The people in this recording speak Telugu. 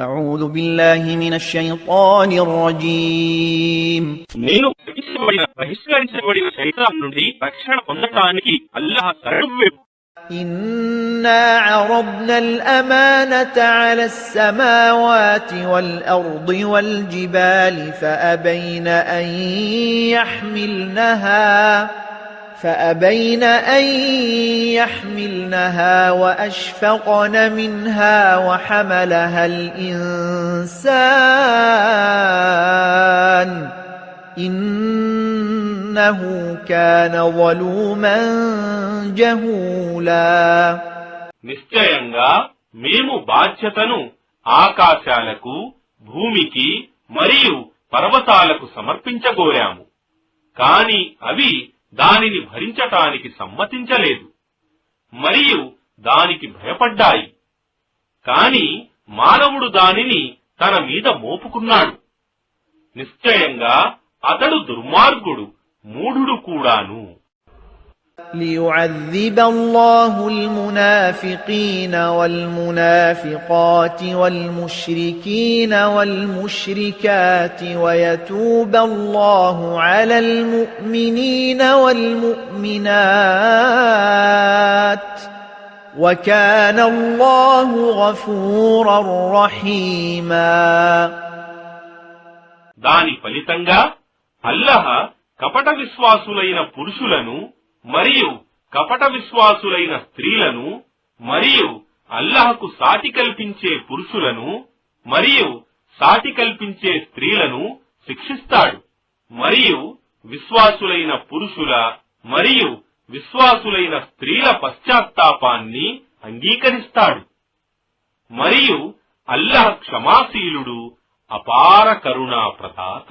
أعوذ بالله من الشيطان الرجيم నేను బహిష్కరించబడిన శైతాన్ నుండి రక్షణ పొందడానికి అల్లాహ్ శరణు. إنا عرضنا الأمانة على السماوات والأرض والجبال فأبين أن يحملنها وأشفقن منها وحملها الإنسان إنه كان ظلوما جهولا. నిశ్చయంగా మేము బాధ్యతను ఆకాశాలకు, భూమికి మరియు పర్వతాలకు సమర్పించగోరాము. కాని అవి దానిని భరించటానికి సమ్మతించలేదు మరియు దానికి భయపడ్డాయి. కాని మానవుడు దానిని తన మీద మోపుకున్నాడు. నిశ్చయంగా అతడు దుర్మార్గుడు, మూఢుడు కూడాను. ليعذب الله المنافقين والمنافقات والمشركين والمشركات ويتوب الله على المؤمنين والمؤمنات وكان الله غفورا رحيما. దాని ఫలితంగా అల్లాహ్ కపట విశ్వాసులైన పురుషులను మరియు కపట విశ్వాసులైన స్త్రీలను మరియు అల్లాహకు సాటి కల్పించే పురుషులను మరియు సాటి కల్పించే స్త్రీలను శిక్షిస్తాడు మరియు విశ్వాసులైన పురుషుల మరియు విశ్వాసులైన స్త్రీల పశ్చాత్తాపాన్ని అంగీకరిస్తాడు మరియు అల్లాహ్ క్షమాశీలుడు, అపార కరుణా ప్రదాత.